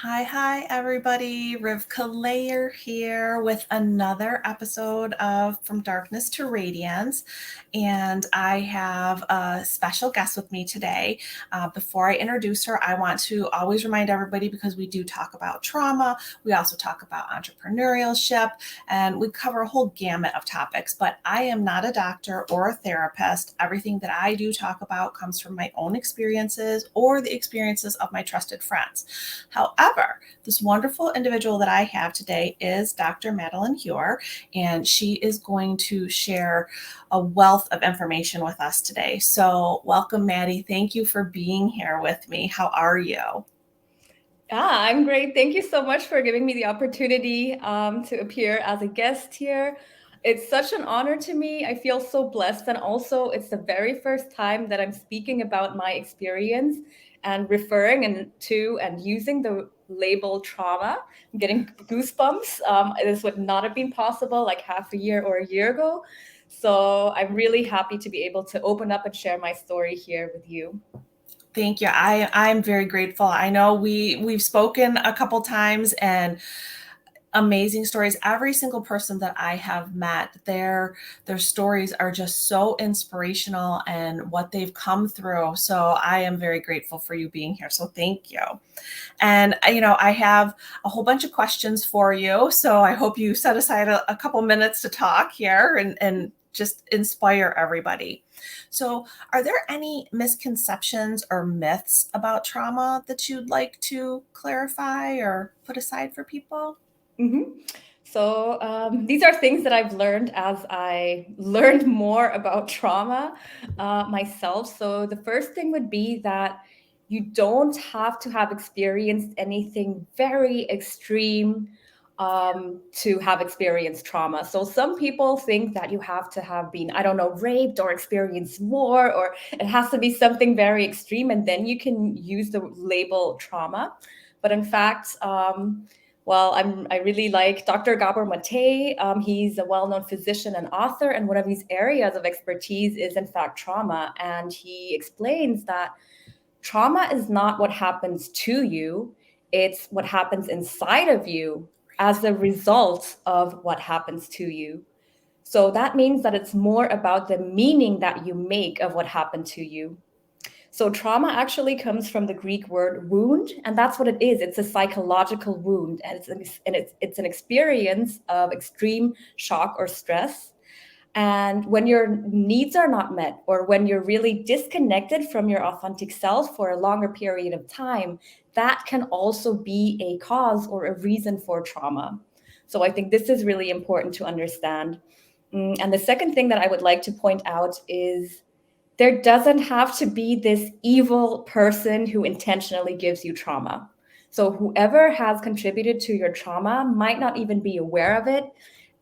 Hi, everybody. RivkaLeah here with another episode of From Darkness to Radiance. And I have a special guest with me today. Before I introduce her, I want to always remind everybody because we do talk about trauma, we also talk about entrepreneurship, and we cover a whole gamut of topics. But I am not a doctor or a therapist. Everything that I do talk about comes from my own experiences or the experiences of my trusted friends. However, this wonderful individual that I have today is Dr. Madeleine Heuer, and she is going to share a wealth of information with us today. So, welcome, Maddie. Thank you for being here with me. How are you? I'm great. Thank you so much for giving me the opportunity to appear as a guest here. It's such an honor to me. I feel so blessed. And also, it's the very first time that I'm speaking about my experience and referring to and using the label trauma. I'm getting goosebumps. This would not have been possible like half a year or a year ago. So I'm really happy to be able to open up and share my story here with you. Thank you. I'm very grateful. I know we've spoken a couple times and amazing stories. Every single person that I have met, their stories are just so inspirational and what they've come through. So I am very grateful for you being here. So thank you. And I have a whole bunch of questions for you. So I hope you set aside a couple minutes to talk here and just inspire everybody. So, are there any misconceptions or myths about trauma that you'd like to clarify or put aside for people? Mhm. So these are things that I've learned as I learned more about trauma myself. So the first thing would be that you don't have to have experienced anything very extreme to have experienced trauma. So some people think that you have to have been, I don't know, raped or experienced war, or it has to be something very extreme, and then you can use the label trauma. But in fact, I really like Dr. Gabor Mate. He's a well-known physician and author, and one of his areas of expertise is, in fact, trauma. And he explains that trauma is not what happens to you, it's what happens inside of you as a result of what happens to you. So that means that it's more about the meaning that you make of what happened to you. So trauma actually comes from the Greek word wound, and that's what it is. It's a psychological wound, and it's an experience of extreme shock or stress. And when your needs are not met, or when you're really disconnected from your authentic self for a longer period of time, that can also be a cause or a reason for trauma. So I think this is really important to understand. And the second thing that I would like to point out is there doesn't have to be this evil person who intentionally gives you trauma. So whoever has contributed to your trauma might not even be aware of it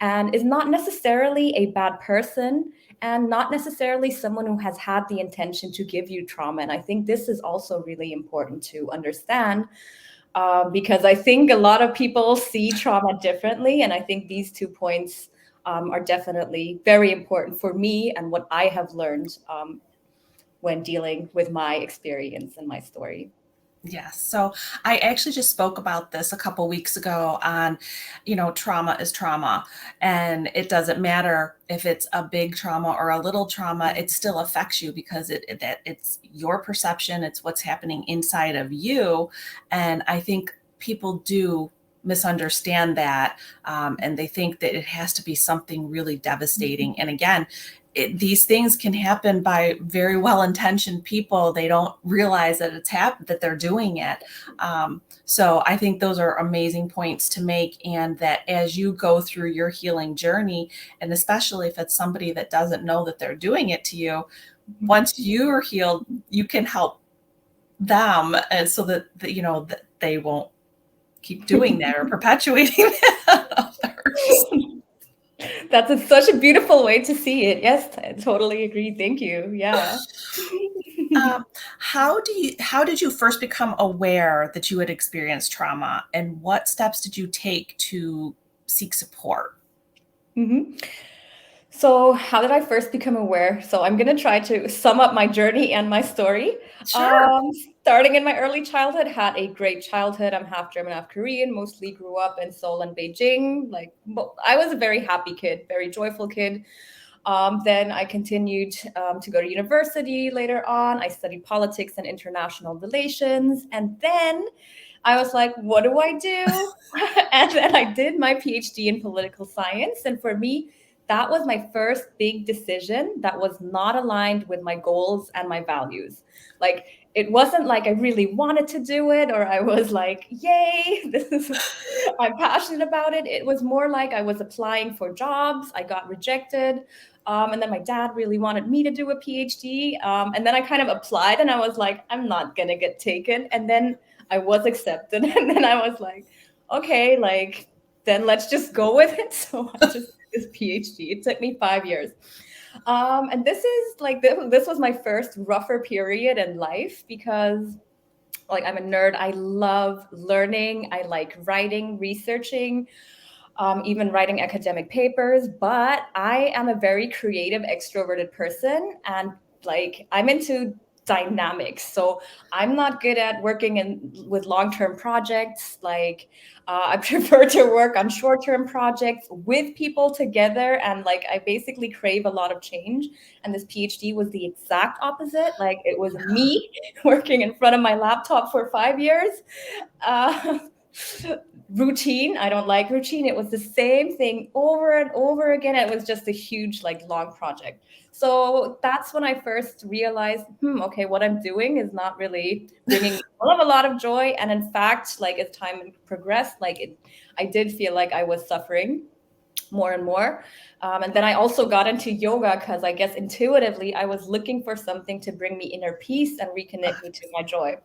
and is not necessarily a bad person and not necessarily someone who has had the intention to give you trauma. And I think this is also really important to understand because I think a lot of people see trauma differently. And I think these 2 points are definitely very important for me and what I have learned when dealing with my experience and my story. Yes. So I actually just spoke about this a couple weeks ago on, trauma is trauma. And it doesn't matter if it's a big trauma or a little trauma, it still affects you because it's your perception, it's what's happening inside of you. And I think people do misunderstand that, and they think that it has to be something really devastating. And again, these things can happen by very well-intentioned people. They don't realize that it's happened, that they're doing it. So I think those are amazing points to make, and that as you go through your healing journey, and especially if it's somebody that doesn't know that they're doing it to you, once you're healed, you can help them, and so that they won't keep doing that or perpetuating that on others. Such a beautiful way to see it. Yes, I totally agree. Thank you. Yeah. Um, how did you first become aware that you had experienced trauma, and what steps did you take to seek support? Mhm. So, how did I first become aware? So, I'm going to try to sum up my journey and my story. Sure. starting in my early childhood, had a great childhood. I'm half German, half Korean, mostly grew up in Seoul and Beijing. Like, I was a very happy kid, very joyful kid. Then I continued to go to university later on. I studied politics and international relations. And then I was like, what do I do? And then I did my PhD in political science. And for me, that was my first big decision that was not aligned with my goals and my values. Like, it wasn't like I really wanted to do it, or I was like, yay, I'm passionate about it. It was more like I was applying for jobs. I got rejected. And then my dad really wanted me to do a PhD. And then I kind of applied and I was like, I'm not going to get taken. And then I was accepted. And then I was like, okay, like, then let's just go with it. So I just did this PhD. It took me 5 years. And this is like, this was my first rougher period in life because like I'm a nerd. I love learning. I like writing, researching, even writing academic papers. But I am a very creative, extroverted person. And like I'm into dynamics. So I'm not good at working with long-term projects. Like I prefer to work on short-term projects with people together. And like I basically crave a lot of change. And this PhD was the exact opposite. Like it was me working in front of my laptop for 5 years. Uh, routine. I don't like routine. It was the same thing over and over again. It was just a huge, like, long project. So that's when I first realized, okay, what I'm doing is not really bringing me a lot of joy. And in fact, like as time progressed, I did feel like I was suffering more and more. And then I also got into yoga because I guess intuitively I was looking for something to bring me inner peace and reconnect me to my joy.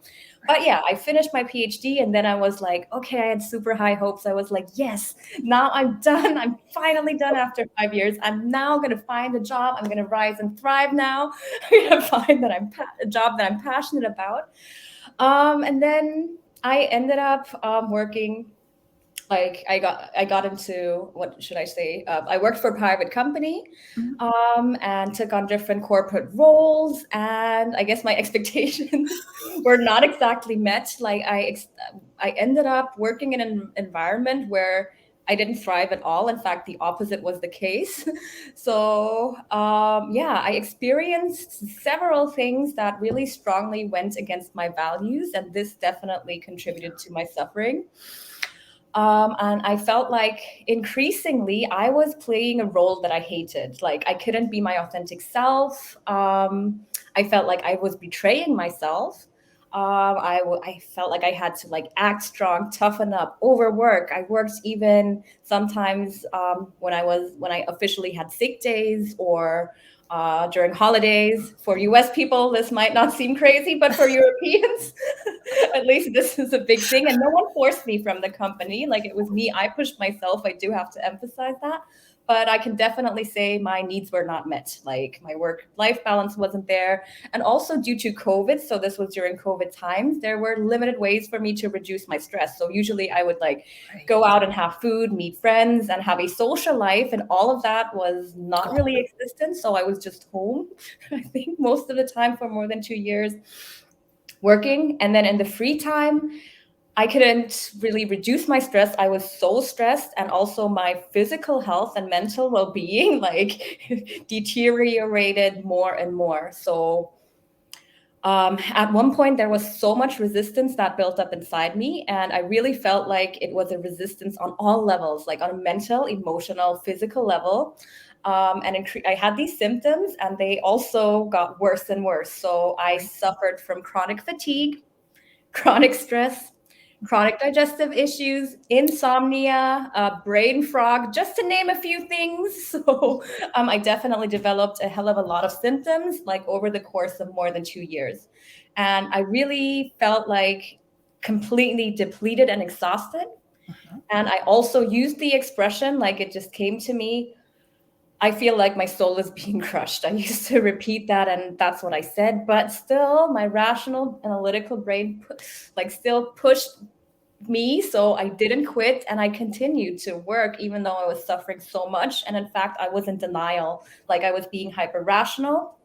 But yeah, I finished my PhD and then I was like, okay, I had super high hopes. I was like, yes, now I'm done. I'm finally done after 5 years. I'm now going to find a job. I'm going to rise and thrive now. I'm going to find that a job that I'm passionate about. And then I ended up working, like I got into, what should I say? I worked for a private company, and took on different corporate roles. And I guess my expectations were not exactly met. Like I ended up working in an environment where I didn't thrive at all. In fact, the opposite was the case. So yeah, I experienced several things that really strongly went against my values, and this definitely contributed to my suffering. And I felt like increasingly I was playing a role that I hated. Like I couldn't be my authentic self. I felt like I was betraying myself. I felt like I had to like act strong, toughen up, overwork. I worked even sometimes when I officially had sick days or during holidays. For US people, this might not seem crazy, but for Europeans, at least this is a big thing. And no one forced me from the company. Like it was me. I pushed myself. I do have to emphasize that. But I can definitely say my needs were not met. Like my work-life balance wasn't there. And also due to COVID, so this was during COVID times, there were limited ways for me to reduce my stress. So usually I would like go out and have food, meet friends, and have a social life. And all of that was not really existent. So I was just home, I think, most of the time for more than 2 years working. And then in the free time, I couldn't really reduce my stress. I was so stressed, and also my physical health and mental well-being like deteriorated more and more. So at one point, there was so much resistance that built up inside me, and I really felt like it was a resistance on all levels, like on a mental, emotional, physical level. I had these symptoms, and they also got worse and worse. So I suffered from chronic fatigue, chronic stress, chronic digestive issues, insomnia, brain fog, just to name a few things. So I definitely developed a hell of a lot of symptoms like over the course of more than 2 years. And I really felt like completely depleted and exhausted. And I also used the expression, like it just came to me, I feel like my soul is being crushed. I used to repeat that, and that's what I said. But still, my rational, analytical brain still pushed me. So I didn't quit, and I continued to work even though I was suffering so much. And in fact, I was in denial, like I was being hyper rational.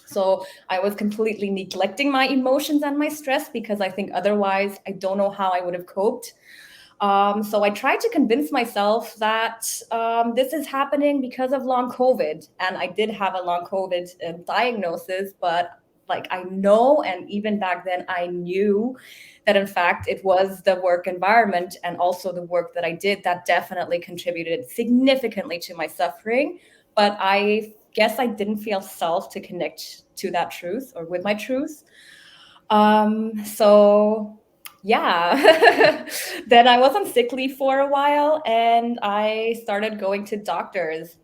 So I was completely neglecting my emotions and my stress because I think otherwise I don't know how I would have coped. So I tried to convince myself that this is happening because of long COVID. And I did have a long COVID diagnosis, but like I know, and even back then I knew that in fact it was the work environment and also the work that I did that definitely contributed significantly to my suffering. But I guess I didn't feel self to connect to that truth or with my truth. So yeah, then I was on sick leave for a while and I started going to doctors.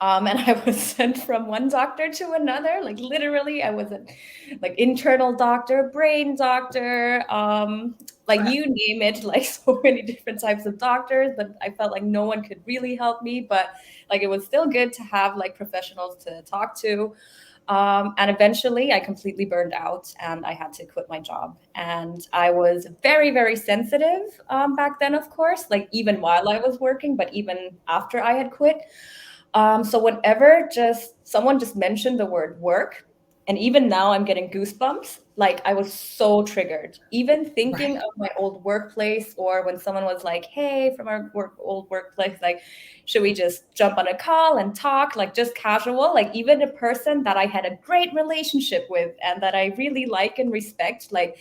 And I was sent from one doctor to another. Like literally, I was a like internal doctor, brain doctor, like Right. you name it, like so many different types of doctors. But I felt like no one could really help me. But like it was still good to have like professionals to talk to. And eventually I completely burned out and I had to quit my job. And I was very, very sensitive back then, of course, like even while I was working, but even after I had quit. So whenever just someone just mentioned the word work, and even now I'm getting goosebumps, like I was so triggered. Even thinking Right. of my old workplace, or when someone was like, hey, from our old workplace, like, should we just jump on a call and talk, like just casual? Like even a person that I had a great relationship with and that I really like and respect, like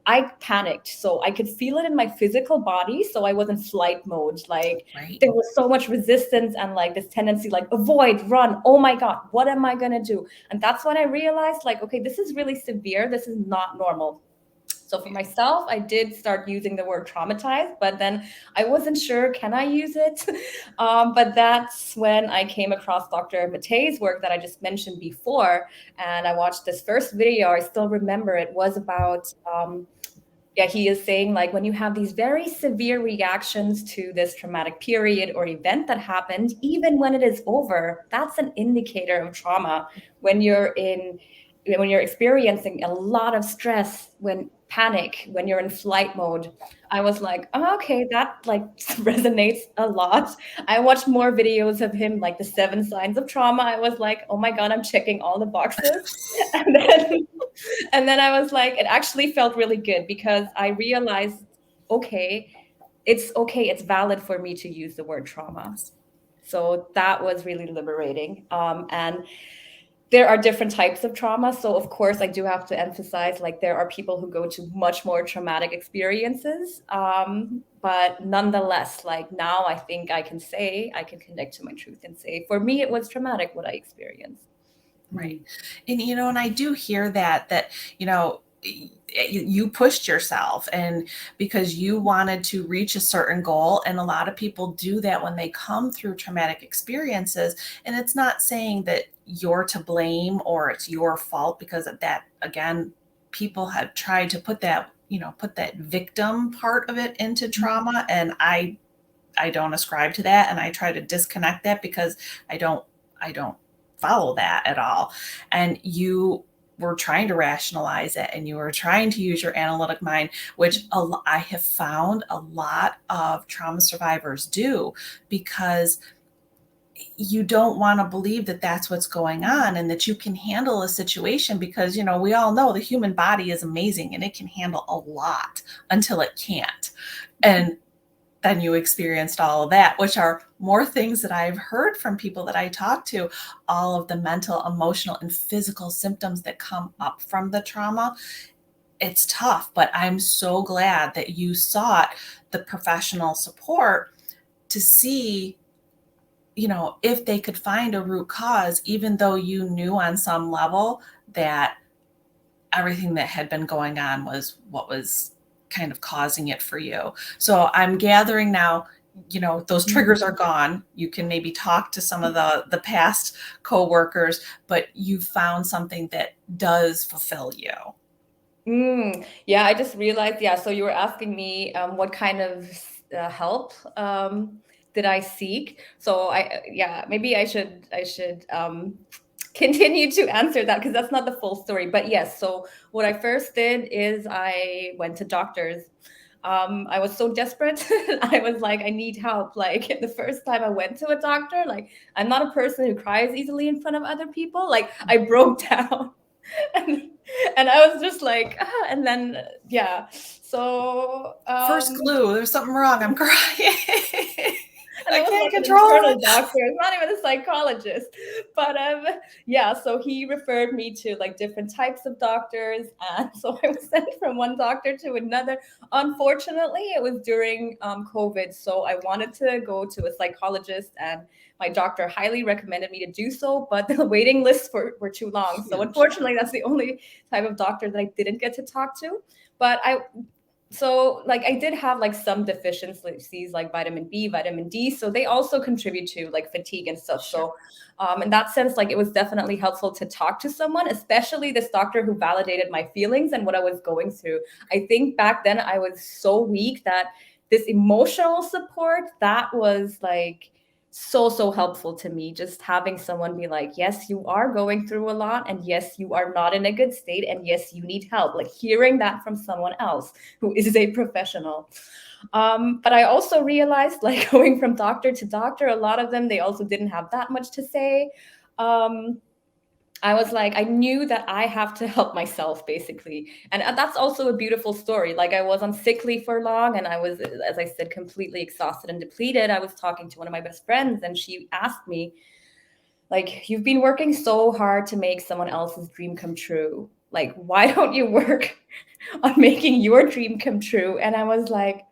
I panicked. So I could feel it in my physical body. So I was in flight mode. Like Right. there was so much resistance and like this tendency, like avoid, run. Oh my God, what am I going to do? And that's when I realized, like, okay, this is really severe. This is not normal. So for myself, I did start using the word traumatized, but then I wasn't sure, can I use it? But that's when I came across Dr. Matei's work that I just mentioned before. And I watched this first video. I still remember it was about yeah, he is saying like when you have these very severe reactions to this traumatic period or event that happened, even when it is over, that's an indicator of trauma. When you're in, when you're experiencing a lot of stress, when panic, when you're in flight mode, I was like, oh, okay, that like resonates a lot. I watched more videos of him, like the 7 signs of trauma. I was like, oh my God, I'm checking all the boxes. And then I was like, it actually felt really good because I realized, okay, it's valid for me to use the word trauma. Yes. So that was really liberating. And there are different types of trauma. So of course, I do have to emphasize, like there are people who go to much more traumatic experiences. But nonetheless, like now I think I can say, I can connect to my truth and say, for me, it was traumatic what I experienced. Right. And and I do hear that you pushed yourself, and because you wanted to reach a certain goal, and a lot of people do that when they come through traumatic experiences. And it's not saying that you're to blame or it's your fault, because of that, again, people have tried to put that victim part of it into trauma, and I don't ascribe to that, and I try to disconnect that, because I don't follow that at all. And you were trying to rationalize it, and you were trying to use your analytic mind, which I have found a lot of trauma survivors do, because you don't want to believe that that's what's going on, and that you can handle a situation, because we all know the human body is amazing and it can handle a lot until it can't. And then you experienced all of that, which are more things that I've heard from people that I talk to, all of the mental, emotional, and physical symptoms that come up from the trauma. It's tough, but I'm so glad that you sought the professional support to see, if they could find a root cause, even though you knew on some level that everything that had been going on was what was kind of causing it for you. So I'm gathering now, those triggers are gone. You can maybe talk to some of the past coworkers, but you found something that does fulfill you. Yeah, I just realized. Yeah, so you were asking me what kind of help did I seek? So yeah, maybe I should continue to answer that because that's not the full story. But yes, so what I first did is I went to doctors. I was so desperate. I was like, I need help. Like the first time I went to a doctor, like I'm not a person who cries easily in front of other people. Like I broke down. and, and I was just like, and then yeah. So First clue, there's something wrong. I'm crying. and I it was can't like an control internal it. doctor. It's not even a psychologist. But yeah, so he referred me to like different types of doctors. And so I was sent from one doctor to another. Unfortunately, it was during COVID. So I wanted to go to a psychologist, and my doctor highly recommended me to do so, but the waiting lists were too long. So Huge. unfortunately, that's the only type of doctor that I didn't get to talk to. But so like I did have like some deficiencies like vitamin B, vitamin D. So they also contribute to like fatigue and stuff. Sure. So in that sense, like it was definitely helpful to talk to someone, especially this doctor who validated my feelings and what I was going through. I think back then I was so weak that this emotional support that was like so helpful to me, just having someone be like, yes, you are going through a lot, and yes, you are not in a good state, and yes, you need help. Like hearing that from someone else who is a professional. But I also realized, like going from doctor to doctor, a lot of them, they also didn't have that much to say. um, I was like, I knew that I have to help myself, basically. And that's also a beautiful story. Like, I was on sick leave for long, and I was, as I said, completely exhausted and depleted. I was talking to one of my best friends, and she asked me, like, you've been working so hard to make someone else's dream come true. Like, why don't you work on making your dream come true? And I was like,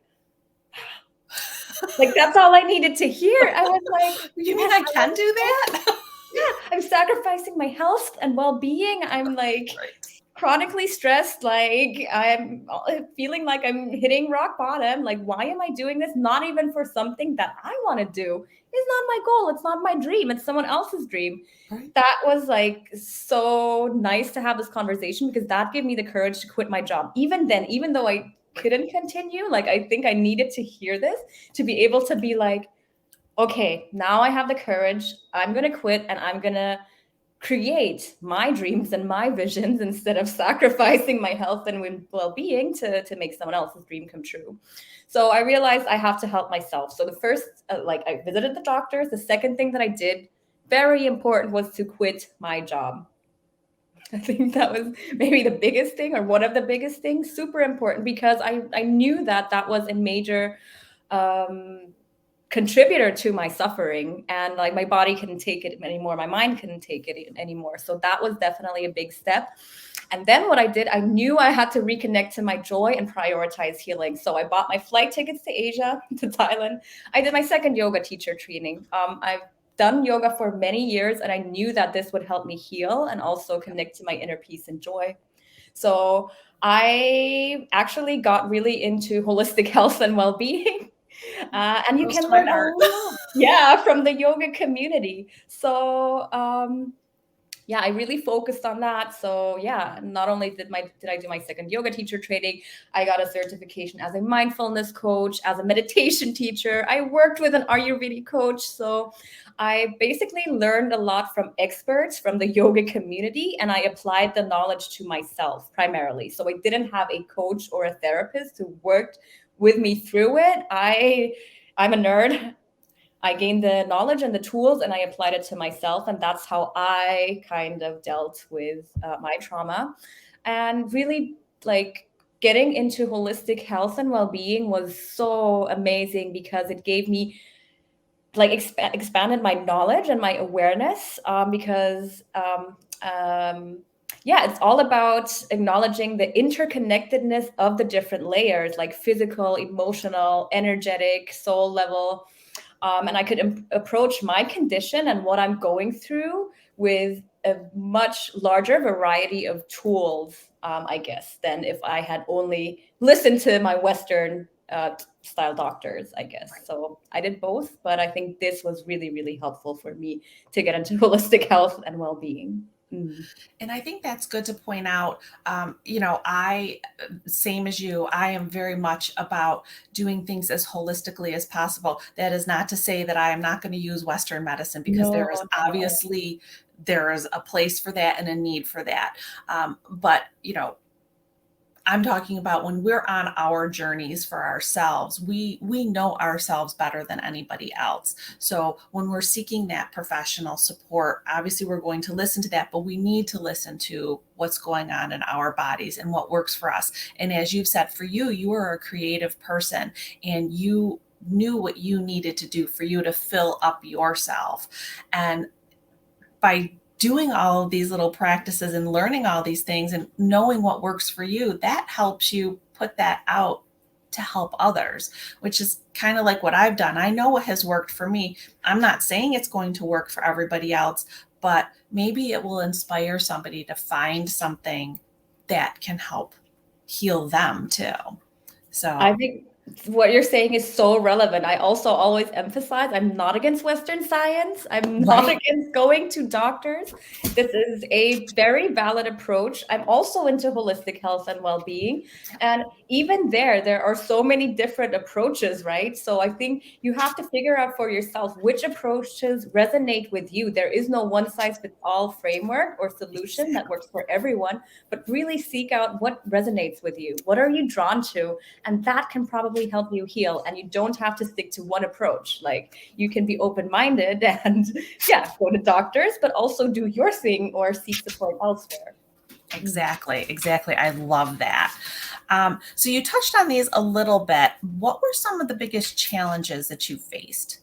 that's all I needed to hear. I was like, You mean yes, I can do that? yeah, I'm sacrificing my health and well-being. I'm like Right. chronically stressed, like I'm feeling like I'm hitting rock bottom. Like, why am I doing this? Not even for something that I want to do. It's not my goal. It's not my dream. It's someone else's dream. Right. That was like so nice to have this conversation, because that gave me the courage to quit my job. Even then, even though I Right. couldn't continue, like I think I needed to hear this to be able to be like, okay, now I have the courage. I'm going to quit, and I'm going to create my dreams and my visions instead of sacrificing my health and well-being to make someone else's dream come true. So I realized I have to help myself. So the first, like I visited the doctors. The second thing that I did, very important, was to quit my job. I think that was maybe the biggest thing, or one of the biggest things, super important, because I knew that that was a major um, contributor to my suffering, and like my body couldn't take it anymore, my mind couldn't take it anymore. So that was definitely a big step. And then what I did, I knew I had to reconnect to my joy and prioritize healing. So I bought my flight tickets to Asia, to Thailand. I did my second yoga teacher training. I've done yoga for many years, and I knew that this would help me heal and also connect to my inner peace and joy. So I actually got really into holistic health and well-being. And you Close can to my learn a heart. lot, yeah, from the yoga community. So yeah, I really focused on that. So yeah, not only did I do my second yoga teacher training, I got a certification as a mindfulness coach, as a meditation teacher. I worked with an Ayurvedic coach. So I basically learned a lot from experts from the yoga community, and I applied the knowledge to myself primarily. So I didn't have a coach or a therapist who worked with me through it. I'm a nerd. I gained the knowledge and the tools, and I applied it to myself. And that's how I kind of dealt with my trauma. And really, like, getting into holistic health and well-being was so amazing, because it gave me like expanded my knowledge and my awareness, because yeah, it's all about acknowledging the interconnectedness of the different layers, like physical, emotional, energetic, soul level. And I could approach my condition and what I'm going through with a much larger variety of tools, I guess, than if I had only listened to my Western style doctors, I guess. So I did both, but I think this was really, really helpful for me to get into holistic health and well-being. Mm. And I think that's good to point out. I, same as you, I am very much about doing things as holistically as possible. That is not to say that I am not going to use Western medicine, because No, there is no. obviously there is a place for that and a need for that. But I'm talking about when we're on our journeys for ourselves, we know ourselves better than anybody else. So when we're seeking that professional support, obviously we're going to listen to that, but we need to listen to what's going on in our bodies and what works for us. And as you've said, for you, you are a creative person and you knew what you needed to do for you to fill up yourself. And by doing all of these little practices and learning all these things and knowing what works for you, that helps you put that out to help others, which is kind of like what I've done. I know what has worked for me. I'm not saying it's going to work for everybody else, but maybe it will inspire somebody to find something that can help heal them too. I So, think what you're saying is so relevant. I also always emphasize I'm not against Western science. I'm not right. against going to doctors. This is a very valid approach. I'm also into holistic health and well-being. And even there are so many different approaches, right? So I think you have to figure out for yourself which approaches resonate with you. There is no one size fits all framework or solution that works for everyone, but really seek out what resonates with you. What are you drawn to? And that can probably help you heal. And you don't have to stick to one approach. Like you can be open-minded and yeah, go to doctors, but also do your thing or seek support elsewhere. Exactly, exactly. I love that. So you touched on these a little bit. What were some of the biggest challenges that you faced?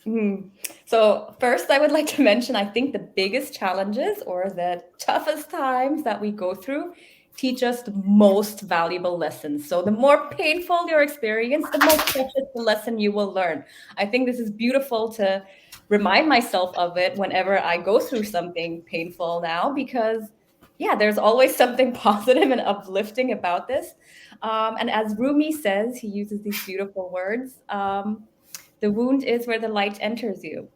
Mm. So first, I would like to mention, I think the biggest challenges or the toughest times that we go through teach us the most valuable lessons. So the more painful your experience, the more precious the lesson you will learn. I think this is beautiful to remind myself of it whenever I go through something painful now, because yeah, there's always something positive and uplifting about this. And as Rumi says, he uses these beautiful words. The wound is where the light enters you.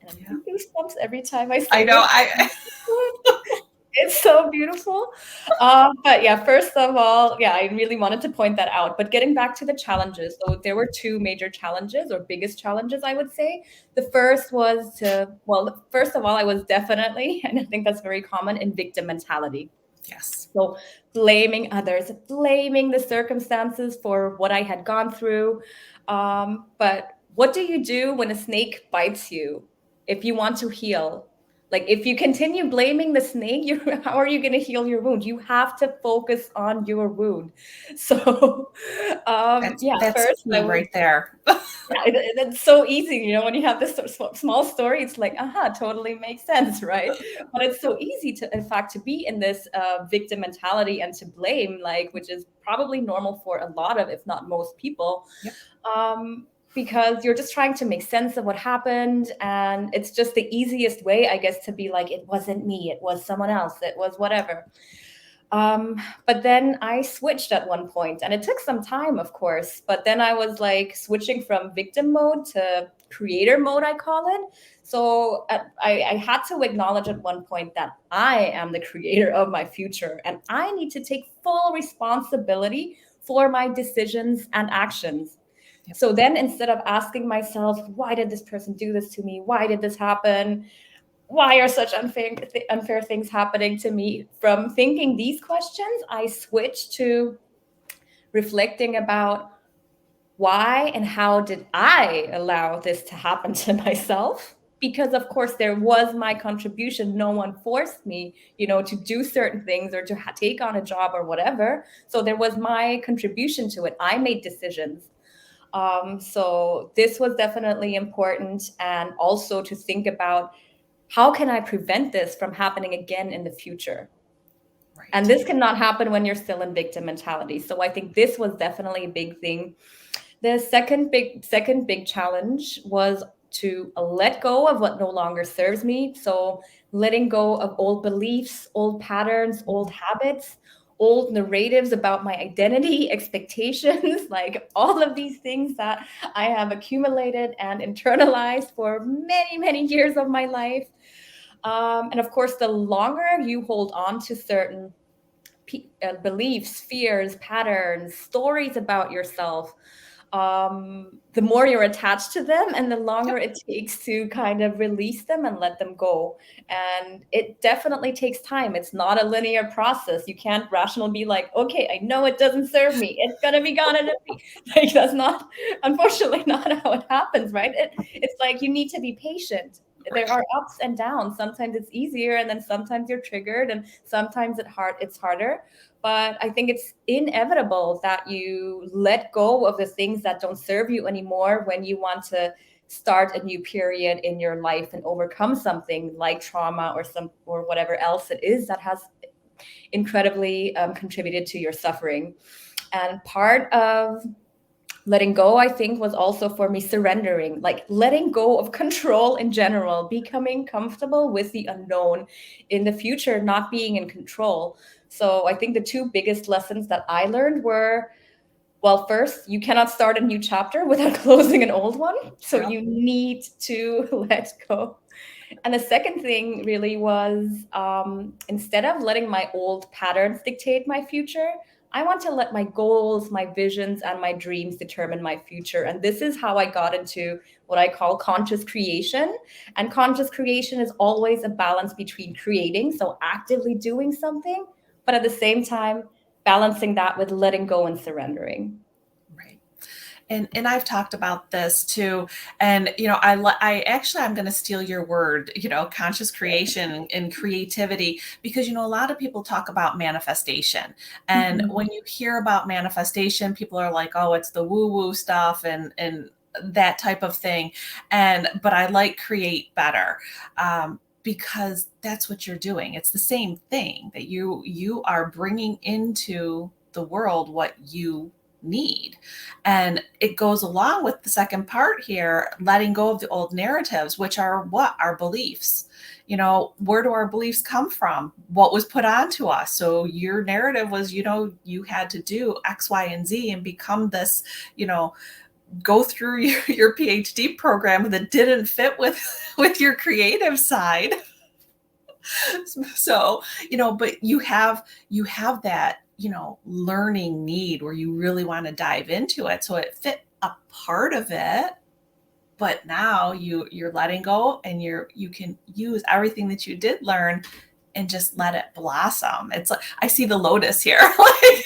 And I'm Yeah. getting goosebumps every time I I say know. this. I It's so beautiful. But yeah, first of all, yeah, I really wanted to point that out. But getting back to the challenges, so there were two major challenges or biggest challenges, I would say. The first was well, first of all, I was definitely, and I think that's very common, in victim mentality. yes. So blaming others, blaming the circumstances for what I had gone through. But what do you do when a snake bites you if you want to heal? Like if you continue blaming the snake, how are you going to heal your wound? You have to focus on your wound. So, yeah, That's first I key would right there. yeah, it's so easy, when you have this sort of small story, it's like, aha, totally makes sense, right? But it's so easy to, in fact, to be in this victim mentality and to blame, like, which is probably normal for a lot of, if not most people, Yep. because you're just trying to make sense of what happened. And it's just the easiest way, I guess, to be like, it wasn't me, it was someone else, it was whatever. But then I switched at one point, and it took some time, of course. But then I was like switching from victim mode to creator mode, I call it. So I had to acknowledge at one point that I am the creator of my future, and I need to take full responsibility for my decisions and actions. Yep. So then instead of asking myself, why did this person do this to me? Why did this happen? Why are such unfair things happening to me? From thinking these questions, I switched to reflecting about why and how did I allow this to happen to myself? Because of course there was my contribution. No one forced me, to do certain things or to take on a job or whatever. So there was my contribution to it. I made decisions. So this was definitely important, and also to think about how can I prevent this from happening again in the future? And Right. this cannot happen when you're still in victim mentality. So I think this was definitely a big thing. The second big challenge was to let go of what no longer serves me. So letting go of old beliefs, old patterns, old habits, old narratives about my identity, expectations, like all of these things that I have accumulated and internalized for many, many years of my life. And of course, the longer you hold on to certain beliefs, fears, patterns, stories about yourself, the more you're attached to them and the longer it takes to kind of release them and let them go. And it definitely takes time. It's not a linear process. You can't rationally be like, okay, I know it doesn't serve me, it's gonna be gone in a week. Like, that's not, unfortunately, not how it happens, right? It's like you need to be patient. There are ups and downs. Sometimes it's easier, and then sometimes you're triggered, and sometimes it's harder. But I think it's inevitable that you let go of the things that don't serve you anymore when you want to start a new period in your life and overcome something like trauma or whatever else it is that has incredibly contributed to your suffering. And part of letting go, I think, was also for me surrendering, like letting go of control in general, becoming comfortable with the unknown in the future, not being in control. So I think the two biggest lessons that I learned were, well, first, you cannot start a new chapter without closing an old one. So you need to let go. And the second thing really was, instead of letting my old patterns dictate my future, I want to let my goals, my visions, and my dreams determine my future. And this is how I got into what I call conscious creation. And conscious creation is always a balance between creating, so actively doing something, but at the same time, balancing that with letting go and surrendering. Right. And I've talked about this too. And, I'm going to steal your word, conscious creation and creativity, because, a lot of people talk about manifestation. And Mhm. when you hear about manifestation, people are like, oh, it's the woo woo stuff and that type of thing. But I like create better. Because that's what you're doing. It's the same thing that you are bringing into the world what you need. And it goes along with the second part here, letting go of the old narratives, which are what? Our beliefs. Where do our beliefs come from? What was put onto us? So your narrative was, you had to do X, Y, and Z and become this, go through your PhD program that didn't fit with your creative side. So, but you have that, learning need where you really want to dive into it. So it fit a part of it, but now you're letting go and you can use everything that you did learn and just let it blossom. It's like I see the lotus here. Like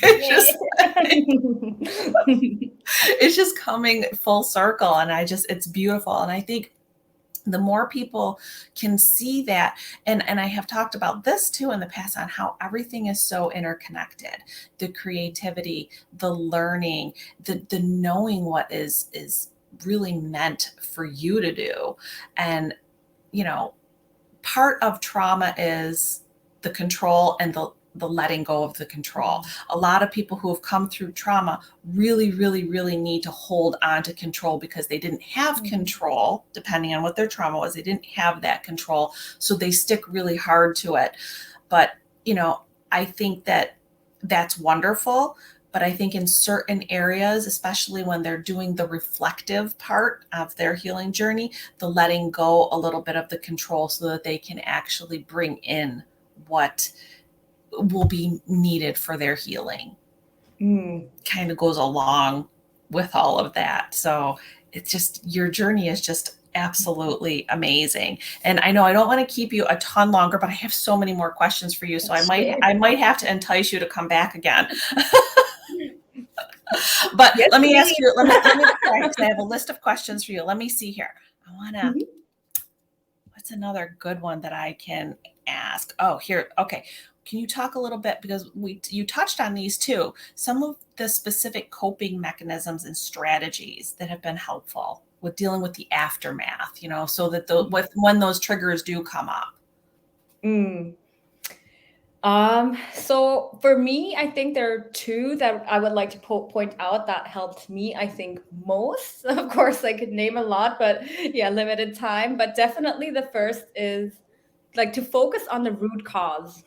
it's just coming full circle, and it's beautiful. And I think the more people can see that, and I have talked about this too in the past on how everything is so interconnected, the creativity, the learning, the knowing what is really meant for you to do. And part of trauma is the control and the letting go of the control. A lot of people who have come through trauma really, really, really need to hold on to control because they didn't have control, depending on what their trauma was. They didn't have that control. So they stick really hard to it. But, I think that that's wonderful. But I think in certain areas, especially when they're doing the reflective part of their healing journey, the letting go a little bit of the control so that they can actually bring in what will be needed for their healing. Kind of goes along with all of that. So it's just, your journey is just absolutely amazing. And I know I don't want to keep you a ton longer, but I have so many more questions for you. So I might have to entice you to come back again. But Yes, let me ask please. you, I have a list of questions for you. Let me see here. What's another good one that I can ask? Oh, here. Okay. Can you talk a little bit, because you touched on these too, some of the specific coping mechanisms and strategies that have been helpful with dealing with the aftermath, so that when those triggers do come up. Mm. So for me, I think there are two that I would like to point out that helped me, I think, most. Of course, I could name a lot, but yeah, limited time. But definitely the first is like to focus on the root cause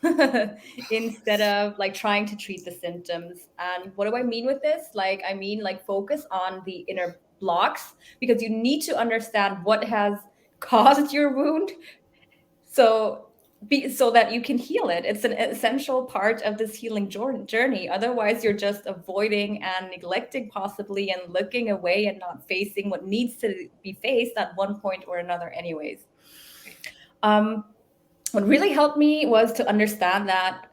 instead of like trying to treat the symptoms. And what do I mean with this? Like, I mean, like focus on the inner blocks, because you need to understand what has caused your wound. So so that you can heal it. It's an essential part of this healing journey. Otherwise, you're just avoiding and neglecting possibly and looking away and not facing what needs to be faced at one point or another anyways. What really helped me was to understand that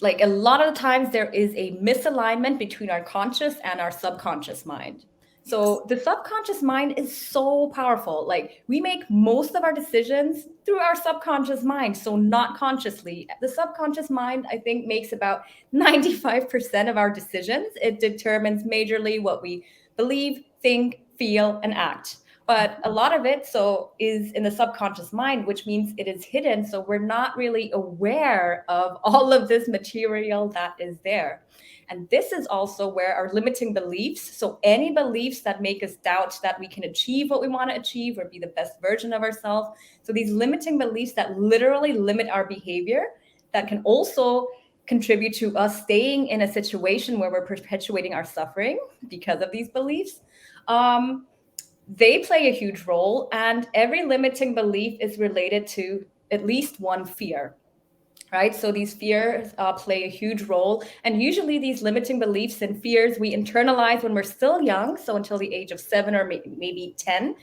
like a lot of the times there is a misalignment between our conscious and our subconscious mind. So the subconscious mind is so powerful. Like we make most of our decisions through our subconscious mind, so not consciously. The subconscious mind, I think, makes about 95% of our decisions. It determines majorly what we believe, think, feel, and act. But a lot of it is in the subconscious mind, which means it is hidden. So we're not really aware of all of this material that is there. And this is also where our limiting beliefs, so any beliefs that make us doubt that we can achieve what we want to achieve or be the best version of ourselves. So these limiting beliefs that literally limit our behavior, that can also contribute to us staying in a situation where we're perpetuating our suffering because of these beliefs. They play a huge role, and every limiting belief is related to at least one fear. Right? So these fears play a huge role. And usually these limiting beliefs and fears we internalize when we're still young. So until the age of 7 or maybe 10,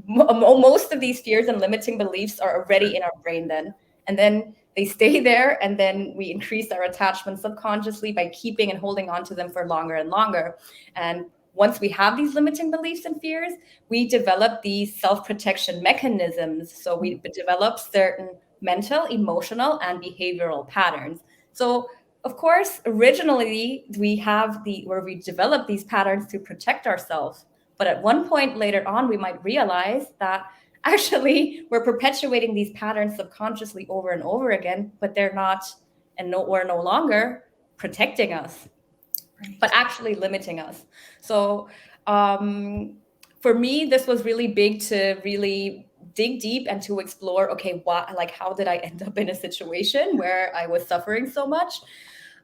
most of these fears and limiting beliefs are already in our brain then. And then they stay there, and then we increase our attachment subconsciously by keeping and holding on to them for longer and longer. And once we have these limiting beliefs and fears, we develop these self-protection mechanisms. So we develop certain mental, emotional, and behavioral patterns. So, of course, originally we develop these patterns to protect ourselves. But at one point later on, we might realize that actually we're perpetuating these patterns subconsciously over and over again, but they're not, we're no longer protecting us, but actually limiting us. So, for me, this was really big to really dig deep and to explore, okay, how did I end up in a situation where I was suffering so much?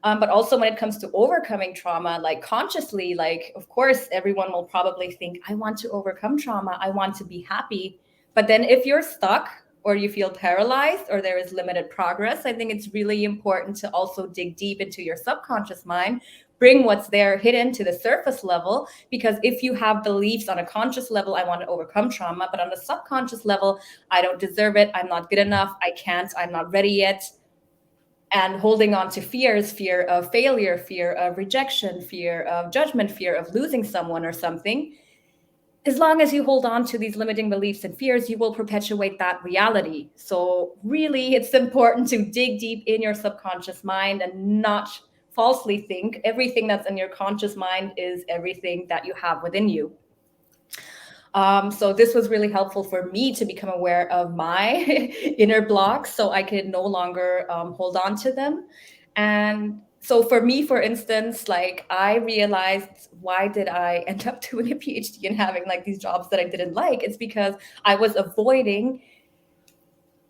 But also when it comes to overcoming trauma, like consciously, like, of course, everyone will probably think, I want to overcome trauma. I want to be happy. But then if you're stuck or you feel paralyzed or there is limited progress, I think it's really important to also dig deep into your subconscious mind, bring what's there hidden to the surface level, because if you have beliefs on a conscious level, I want to overcome trauma, but on the subconscious level, I don't deserve it, I'm not good enough, I can't, I'm not ready yet, and holding on to fears, fear of failure, fear of rejection, fear of judgment, fear of losing someone or something, as long as you hold on to these limiting beliefs and fears, you will perpetuate that reality. So really, it's important to dig deep in your subconscious mind and not falsely think everything that's in your conscious mind is everything that you have within you. So this was really helpful for me to become aware of my inner blocks so I could no longer hold on to them. And so for me, for instance, like I realized, why did I end up doing a PhD and having like these jobs that I didn't like? It's because I was avoiding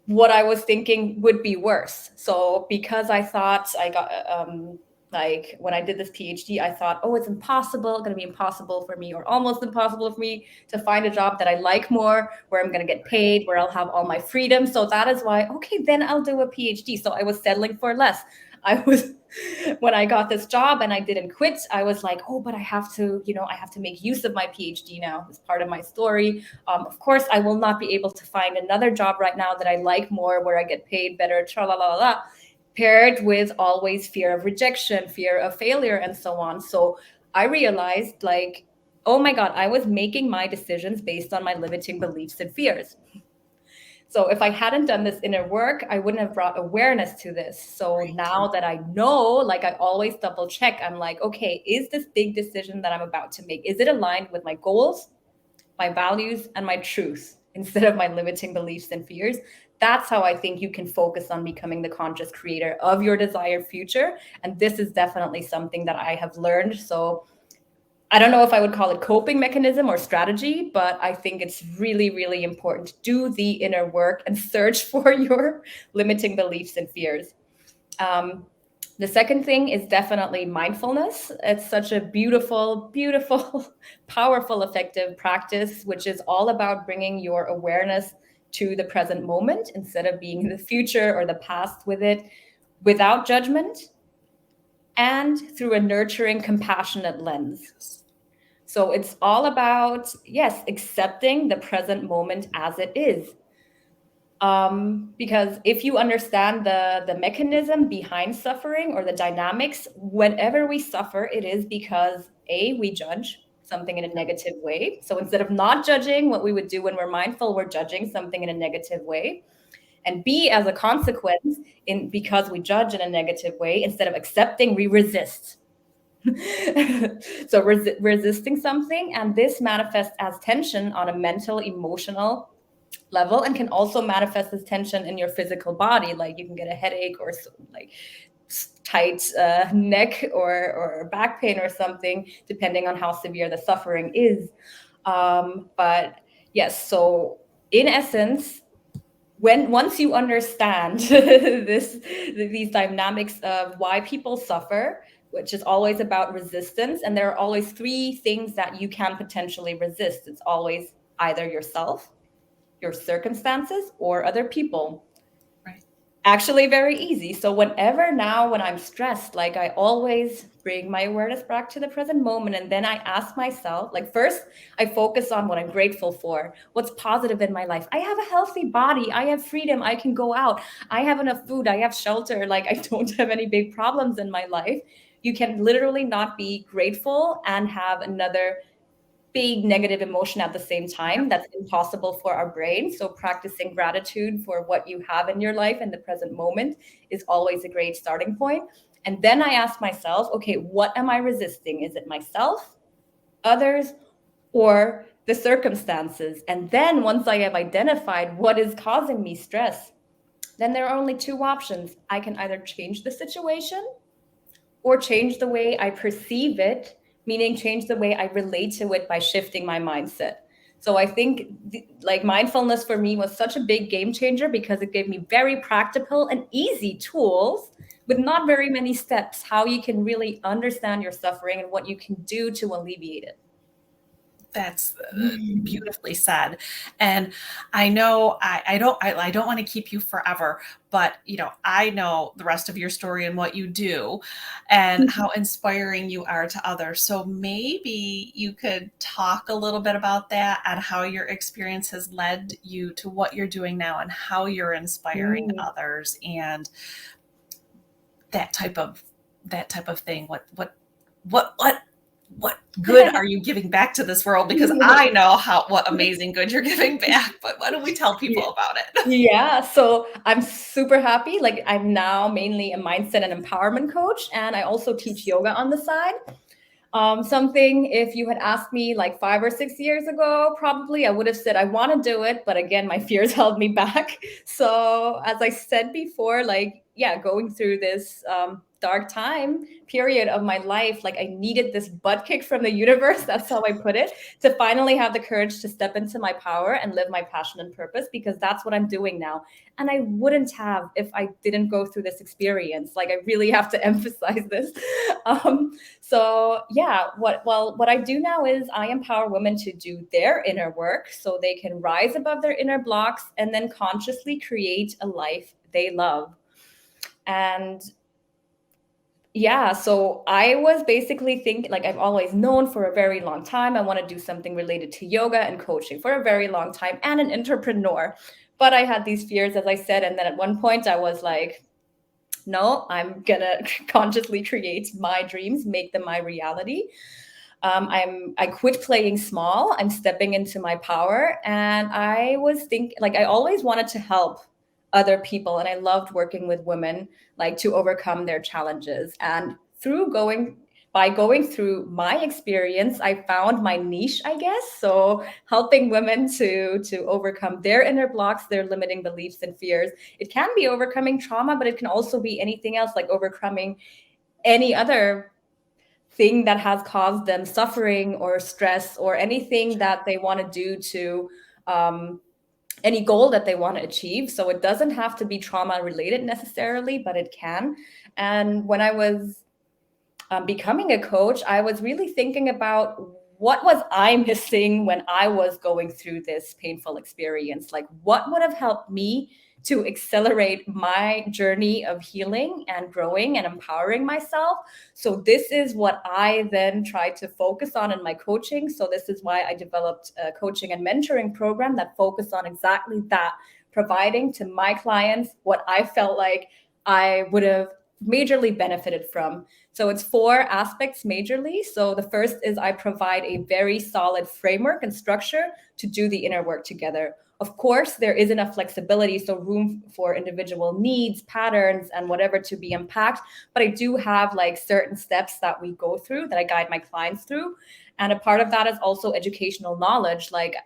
what I was thinking would be worse. So because I thought I got like when I did this PhD, I thought, oh, it's going to be impossible for me or almost impossible for me to find a job that I like more, where I'm going to get paid, where I'll have all my freedom. So that is why, okay, then I'll do a PhD. So I was settling for less. When I got this job and I didn't quit, I was like, oh, but I have to make use of my PhD now as part of my story. Of course, I will not be able to find another job right now that I like more, where I get paid better, tra-la-la-la, paired with always fear of rejection, fear of failure, and so on. So I realized, like, oh my God, I was making my decisions based on my limiting beliefs and fears. So if I hadn't done this inner work, I wouldn't have brought awareness to this. So now that I know, like I always double check, I'm like, okay, is this big decision that I'm about to make, is it aligned with my goals, my values, and my truth, instead of my limiting beliefs and fears? That's how I think you can focus on becoming the conscious creator of your desired future. And this is definitely something that I have learned. So I don't know if I would call it coping mechanism or strategy, but I think it's really, really important to do the inner work and search for your limiting beliefs and fears. The second thing is definitely mindfulness. It's such a beautiful, beautiful, powerful, effective practice, which is all about bringing your awareness to the present moment instead of being in the future or the past with it, without judgment, and through a nurturing, compassionate lens. So it's all about, yes, accepting the present moment as it is. Because if you understand the mechanism behind suffering or the dynamics, whenever we suffer, it is because we judge something in a negative way. So instead of not judging, what we would do when we're mindful, we're judging something in a negative way. And B, as a consequence, because we judge in a negative way, instead of accepting, we resist. So resisting something, and this manifests as tension on a mental, emotional level, and can also manifest as tension in your physical body. Like you can get a headache or like tight neck or back pain or something, depending on how severe the suffering is. But yes, so in essence, once you understand these dynamics of why people suffer, which is always about resistance, and there are always three things that you can potentially resist. It's always either yourself, your circumstances, or other people. Right. Actually very easy. So whenever now when I'm stressed, like I always bring my awareness back to the present moment, and then I ask myself, like first I focus on what I'm grateful for, what's positive in my life. I have a healthy body, I have freedom, I can go out, I have enough food, I have shelter, like I don't have any big problems in my life. You can literally not be grateful and have another big negative emotion at the same time. That's impossible for our brain. So practicing gratitude for what you have in your life in the present moment is always a great starting point. And then I ask myself, okay, what am I resisting? Is it myself, others, or the circumstances? And then once I have identified what is causing me stress, then there are only two options. I can either change the situation or change the way I perceive it, meaning change the way I relate to it by shifting my mindset. So I think like mindfulness for me was such a big game changer because it gave me very practical and easy tools with not very many steps, how you can really understand your suffering and what you can do to alleviate it. That's beautifully said. And I know I don't want to keep you forever, but I know the rest of your story and what you do and how inspiring you are to others. So maybe you could talk a little bit about that and how your experience has led you to what you're doing now and how you're inspiring others and that type of thing. What good are you giving back to this world? Because I know what amazing good you're giving back, but why don't we tell people about it? Yeah, so I'm super happy. Like I'm now mainly a mindset and empowerment coach, and I also teach yoga on the side. Something, if you had asked me like 5 or 6 years ago, probably I would have said I want to do it, but again, my fears held me back. So as I said before, like going through this dark time period of my life, like I needed this butt kick from the universe. That's how I put it, to finally have the courage to step into my power and live my passion and purpose, because that's what I'm doing now. And I wouldn't have if I didn't go through this experience. Like I really have to emphasize this. So what I do now is I empower women to do their inner work so they can rise above their inner blocks and then consciously create a life they love. And so I was basically thinking, like I've always known for a very long time, I want to do something related to yoga and coaching for a very long time, and an entrepreneur. But I had these fears, as I said, and then at one point I was like, no, I'm gonna consciously create my dreams, make them my reality. I quit playing small. I'm stepping into my power, and I was thinking, like I always wanted to help other people, and I loved working with women, like to overcome their challenges. And by going through my experience, I found my niche, I guess. So helping women to overcome their inner blocks, their limiting beliefs and fears. It can be overcoming trauma, but it can also be anything else, like overcoming any other thing that has caused them suffering or stress or anything that they want to do to any goal that they want to achieve. So it doesn't have to be trauma related necessarily, but it can. And when I was becoming a coach, I was really thinking about what was I missing when I was going through this painful experience? Like, what would have helped me to accelerate my journey of healing and growing and empowering myself? So this is what I then tried to focus on in my coaching. So this is why I developed a coaching and mentoring program that focused on exactly that, providing to my clients what I felt like I would have majorly benefited from. So it's 4 aspects majorly. So the first is I provide a very solid framework and structure to do the inner work together. Of course, there is enough flexibility, so room for individual needs, patterns, and whatever to be unpacked. But I do have like certain steps that we go through that I guide my clients through. And a part of that is also educational knowledge. Like,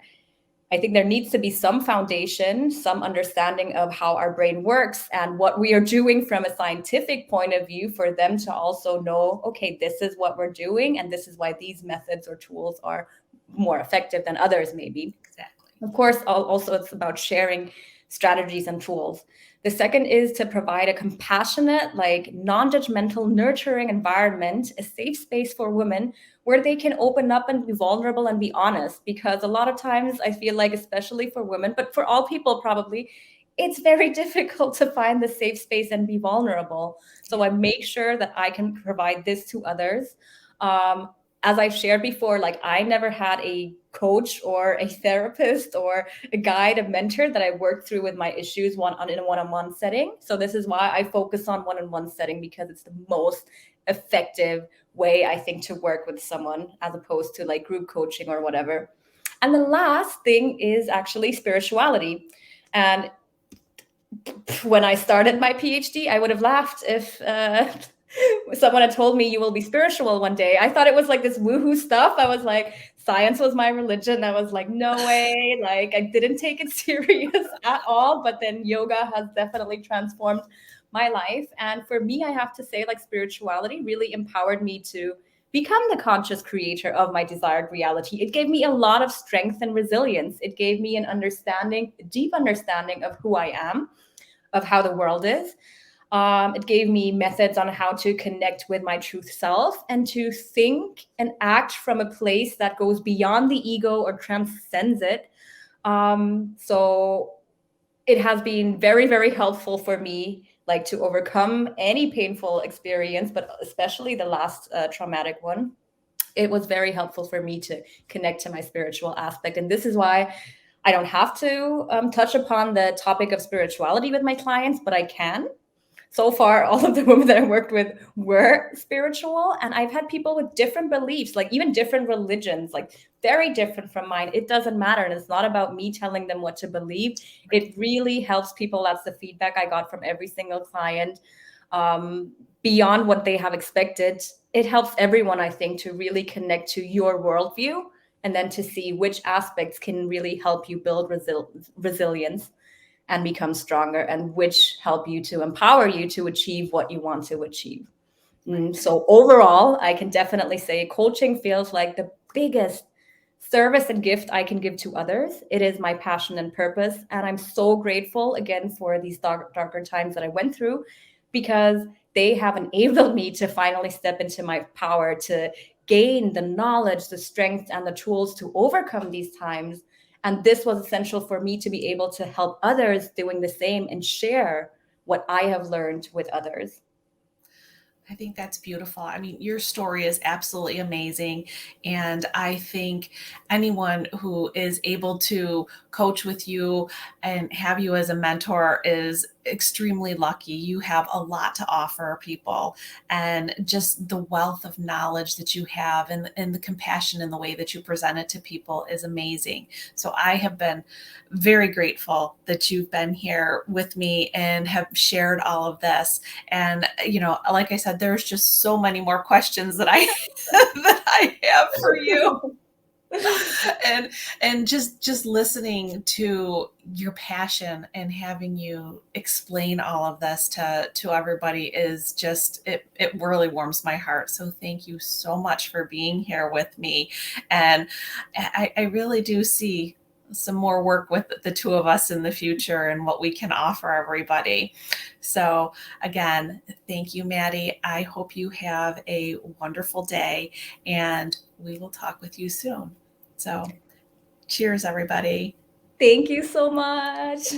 I think there needs to be some foundation, some understanding of how our brain works and what we are doing from a scientific point of view for them to also know, okay, this is what we're doing, and this is why these methods or tools are more effective than others, maybe. Exactly. Of course, also it's about sharing strategies and tools. The second is to provide a compassionate, like non-judgmental, nurturing environment, a safe space for women where they can open up and be vulnerable and be honest. Because a lot of times I feel like, especially for women, but for all people probably, it's very difficult to find the safe space and be vulnerable. So I make sure that I can provide this to others. As I've shared before, like I never had a coach or a therapist or a guide, a mentor that I worked through with my issues in a one-on-one setting. So this is why I focus on one-on-one setting, because it's the most effective way, I think, to work with someone as opposed to like group coaching or whatever. And the last thing is actually spirituality. And when I started my PhD, I would have laughed if someone had told me you will be spiritual one day. I thought it was like this woohoo stuff. I was like, science was my religion. I was like, no way. Like, I didn't take it serious at all. But then yoga has definitely transformed my life. And for me, I have to say, like, spirituality really empowered me to become the conscious creator of my desired reality. It gave me a lot of strength and resilience. It gave me an understanding, a deep understanding of who I am, of how the world is. It gave me methods on how to connect with my truth self and to think and act from a place that goes beyond the ego or transcends it. So it has been very, very helpful for me, like to overcome any painful experience, but especially the last traumatic one. It was very helpful for me to connect to my spiritual aspect. And this is why I don't have to touch upon the topic of spirituality with my clients, but I can. So far, all of the women that I worked with were spiritual. And I've had people with different beliefs, like even different religions, like very different from mine. It doesn't matter. And it's not about me telling them what to believe. It really helps people. That's the feedback I got from every single client. Beyond what they have expected, it helps everyone, I think, to really connect to your worldview and then to see which aspects can really help you build resilience and become stronger, and which help you to empower you to achieve what you want to achieve. So overall, I can definitely say coaching feels like the biggest service and gift I can give to others. It is my passion and purpose. And I'm so grateful again for these darker times that I went through, because they have enabled me to finally step into my power, to gain the knowledge, the strength, and the tools to overcome these times. And this was essential for me to be able to help others doing the same and share what I have learned with others. I think that's beautiful. I mean, your story is absolutely amazing. And I think anyone who is able to coach with you and have you as a mentor is extremely lucky. You have a lot to offer people, and just the wealth of knowledge that you have, and the compassion in the way that you present it to people is amazing. So I have been very grateful that you've been here with me and have shared all of this. And, like I said, there's just so many more questions that I that I have for you. And just listening to your passion and having you explain all of this to everybody is just, it really warms my heart. So thank you so much for being here with me. And I really do see some more work with the two of us in the future and what we can offer everybody. So again, thank you, Maddie. I hope you have a wonderful day, and we will talk with you soon. So cheers, everybody. Thank you so much.